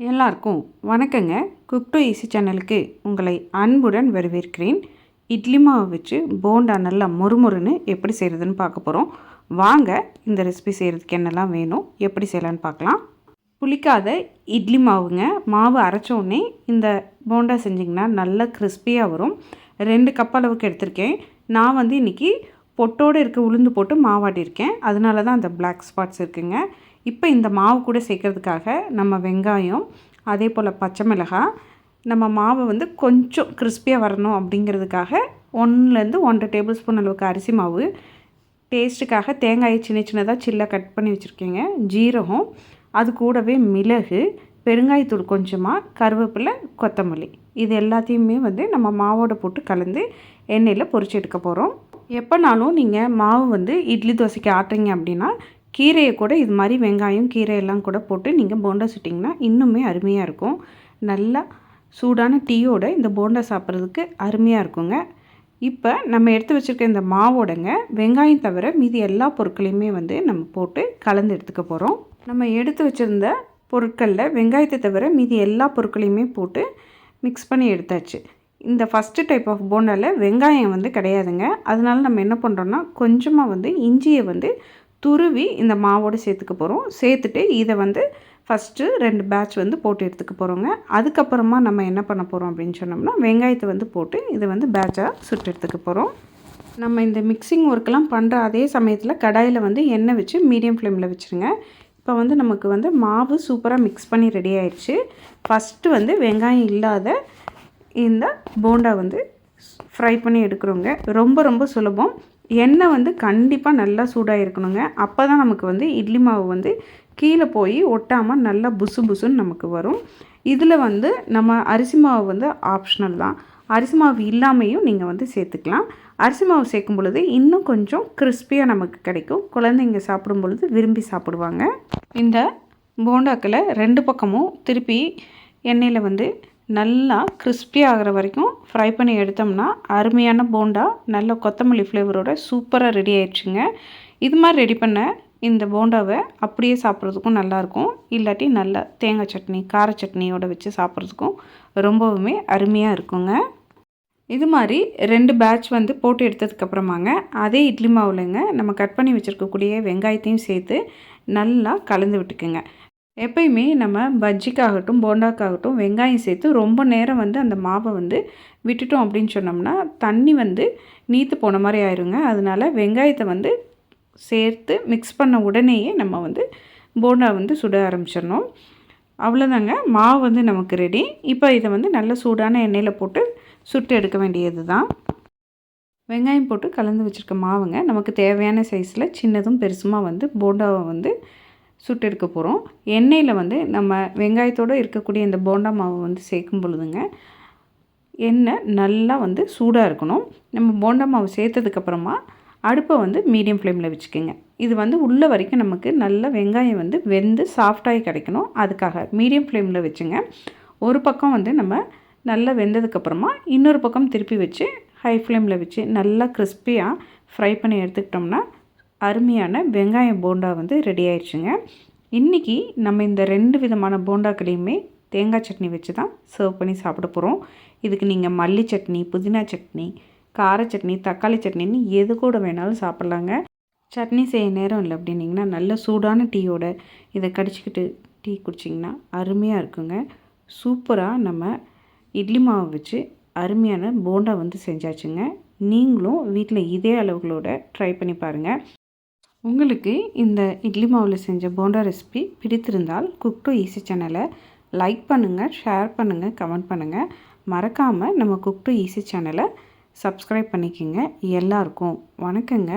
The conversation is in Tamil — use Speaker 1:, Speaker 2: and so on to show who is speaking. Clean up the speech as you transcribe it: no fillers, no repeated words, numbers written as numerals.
Speaker 1: எல்லாருக்கும் வணக்கங்க. குக் டு ஈஸி சேனலுக்கு உங்களை அன்புடன் வரவேற்கிறேன். இட்லி மாவு வச்சு போண்டா நல்லா மொறுமொறுன்னு எப்படி செய்கிறதுன்னு பார்க்க போகிறோம். வாங்க இந்த ரெசிபி செய்கிறதுக்கு என்னெல்லாம் வேணும், எப்படி செய்யலான்னு பார்க்கலாம். புளிக்காத இட்லி மாவுங்க. மாவு அரைச்சோடனே இந்த போண்டா செஞ்சிங்கன்னா நல்லா கிறிஸ்பியாக வரும். 2 கப் அளவுக்கு எடுத்திருக்கேன். நான் இன்றைக்கி பொட்டோடு இருக்க உளுந்து போட்டு மாவாட்டியிருக்கேன். அதனால தான் அந்த பிளாக் ஸ்பாட்ஸ் இருக்குங்க. இப்போ இந்த மாவு கூட சேர்க்கறதுக்காக நம்ம வெங்காயம், அதே போல் பச்சை மிளகாய், நம்ம மாவை கொஞ்சம் கிறிஸ்பியாக வரணும் அப்படிங்கிறதுக்காக 1லேருந்து 1.5 டேபிள் ஸ்பூன் அளவுக்கு அரிசி மாவு, டேஸ்ட்டுக்காக தேங்காயை சின்ன சின்னதாக சில்லாக கட் பண்ணி வச்சுருக்கேங்க, ஜீரகம், அது கூடவே மிளகு, பெருங்காயத்தூள் கொஞ்சமாக, கருவேப்பிலை, கொத்தமல்லி, இது எல்லாத்தையுமே நம்ம மாவோடு போட்டு கலந்து எண்ணெயில் பொரிச்சு எடுக்க போகிறோம். எப்போனாலும் நீங்கள் மாவு இட்லி தோசைக்கு ஆட்டுறீங்க அப்படின்னா கீரையை கூட இது மாதிரி வெங்காயம், கீரையெல்லாம் கூட போட்டு நீங்கள் போண்டா சுட்டிங்கன்னா இன்னுமே அருமையாக இருக்கும். நல்லா சூடான டீயோட இந்த போண்டா சாப்பிட்றதுக்கு அருமையாக இருக்குங்க. இப்போ நம்ம எடுத்து வச்சுருக்க இந்த மாவோடங்க வெங்காயம் தவிர மீதி எல்லா பொருட்களையுமே நம்ம போட்டு கலந்து எடுத்துக்க போகிறோம். நம்ம எடுத்து வச்சுருந்த பொருட்களில் வெங்காயத்தை தவிர மீதி எல்லா பொருட்களையுமே போட்டு மிக்ஸ் பண்ணி எடுத்தாச்சு. இந்த ஃபஸ்ட்டு டைப் ஆஃப் போண்டாவில் வெங்காயம் கிடையாதுங்க. அதனால நம்ம என்ன பண்ணுறோன்னா கொஞ்சமாக இஞ்சியை துருவி இந்த மாவோடு சேர்த்துக்க போகிறோம். சேர்த்துட்டு இதை ஃபஸ்ட்டு 2 பேட்ச் போட்டு எடுத்துக்க போகிறோங்க. அதுக்கப்புறமா நம்ம என்ன பண்ண போகிறோம் அப்படின்னு சொன்னோம்னா வெங்காயத்தை போட்டு இதை பேட்சாக சுட்டு எடுத்துக்க போகிறோம். நம்ம இந்த மிக்சிங் ஒர்க்கெலாம் பண்ணுற அதே சமயத்தில் கடாயில் எண்ணெய் வச்சு மீடியம் ஃப்ளேமில் வச்சுருங்க. இப்போ நமக்கு மாவு சூப்பராக மிக்ஸ் பண்ணி ரெடி ஆயிடுச்சு. ஃபஸ்ட்டு வெங்காயம் இல்லாத இந்த போண்டா ஃப்ரை பண்ணி எடுக்கிறோங்க. ரொம்ப ரொம்ப சுலபம். எண்ணெய் கண்டிப்பாக நல்லா சூடாக இருக்கணுங்க. அப்போ தான் நமக்கு இட்லி மாவு கீழே போய் ஒட்டாமல் நல்லா புசு புசுன்னு நமக்கு வரும். இதில் நம்ம அரிசி மாவு ஆப்ஷனல் தான். அரிசி மாவு இல்லாமையும் நீங்கள் சேர்த்துக்கலாம். அரிசி மாவு சேர்க்கும் பொழுது இன்னும் கொஞ்சம் கிறிஸ்பியாக நமக்கு கிடைக்கும். குழந்தைங்க சாப்பிடும் பொழுது விரும்பி சாப்பிடுவாங்க. இந்த போண்டாக்களை 2 பக்கமும் திருப்பி எண்ணெயில் நல்லா கிறிஸ்பி ஆகிற வரைக்கும் ஃப்ரை பண்ணி எடுத்தோம்னா அருமையான போண்டா நல்ல கொத்தமல்லி ஃப்ளேவரோட சூப்பராக ரெடி ஆயிடுச்சுங்க. இது மாதிரி ரெடி பண்ண இந்த போண்டாவை அப்படியே சாப்பிட்றதுக்கும் நல்லாயிருக்கும். இல்லாட்டி நல்லா தேங்காய் சட்னி, கார சட்னியோடு வச்சு சாப்பிட்றதுக்கும் ரொம்பவுமே அருமையாக இருக்குங்க. இது மாதிரி 2 பேட்ச் போட்டு எடுத்ததுக்கப்புறமாங்க அதே இட்லி மாவுலங்க நம்ம கட் பண்ணி வச்சுருக்கக்கூடிய வெங்காயத்தையும் சேர்த்து நல்லா கலந்து விட்டுக்குங்க. எப்பயுமே நம்ம பஜ்ஜிக்காகட்டும் போண்டாக்காகட்டும் வெங்காயம் சேர்த்து ரொம்ப நேரம் அந்த மாவை விட்டுட்டோம் அப்படின்னு சொன்னோம்னா தண்ணி நீத்து போன மாதிரி ஆயிருங்க. அதனால் வெங்காயத்தை சேர்த்து மிக்ஸ் பண்ண உடனேயே நம்ம போண்டா சுட ஆரம்பிச்சிடணும். அவ்வளோதாங்க, மாவு நமக்கு ரெடி. இப்போ இதை நல்ல சூடான எண்ணெயில் போட்டு சுட்டு எடுக்க வேண்டியது தான். வெங்காயம் போட்டு கலந்து வச்சுருக்க மாவுங்க நமக்கு தேவையான சைஸில் சின்னதும் பெருசுமாக போண்டாவை சுட்டு எடுக்க போகிறோம். எண்ணெயில் நம்ம வெங்காயத்தோடு இருக்கக்கூடிய இந்த போண்டா மாவு சேர்க்கும் பொழுதுங்க எண்ணெய் நல்லா சூடாக இருக்கணும். நம்ம போண்டா மாவு சேர்த்ததுக்கப்புறமா அடுப்பை மீடியம் ஃப்ளேமில் வச்சுக்கோங்க. இது உள்ள வரைக்கும் நமக்கு நல்ல வெங்காயம் வெந்து சாஃப்டாகி கிடைக்கணும். அதுக்காக மீடியம் ஃப்ளேமில் வச்சுங்க. ஒரு பக்கம் நம்ம நல்லா வெந்ததுக்கப்புறமா இன்னொரு பக்கம் திருப்பி வச்சு ஹை ஃப்ளேமில் வச்சு நல்லா கிறிஸ்பியாக ஃப்ரை பண்ணி எடுத்துக்கிட்டோம்னா அருமையான வெங்காயம் போண்டா ரெடி ஆயிடுச்சுங்க. இன்றைக்கி நம்ம இந்த 2 விதமான போண்டாக்களையுமே தேங்காய் சட்னி வச்சு தான் சர்வ் பண்ணி சாப்பிட போகிறோம். இதுக்கு நீங்கள் மல்லி சட்னி, புதினா சட்னி, கார சட்னி, தக்காளி சட்னின்னு எது கூட வேணாலும் சாப்பிட்லாங்க. சட்னி செய்ய நேரம் இல்லை அப்படின்னிங்கன்னா நல்ல சூடான டீயோட இதை கடிச்சிக்கிட்டு டீ குடிச்சிங்கன்னா அருமையாக இருக்குங்க. சூப்பராக நம்ம இட்லி மாவு வச்சு அருமையான போண்டா செஞ்சாச்சுங்க. நீங்களும் வீட்டில் இதே அளவுகளோட ட்ரை பண்ணி பாருங்கள். உங்களுக்கு இந்த இட்லி மாவில் செஞ்ச போண்டா ரெசிபி பிடித்திருந்தால் குக் டு ஈஸி சேனலை லைக் பண்ணுங்கள், ஷேர் பண்ணுங்கள், கமெண்ட் பண்ணுங்கள். மறக்காமல் நம்ம குக் டு ஈஸி சேனலை சப்ஸ்கிரைப் பண்ணிக்கோங்க. எல்லாருக்கும் வணக்கங்க.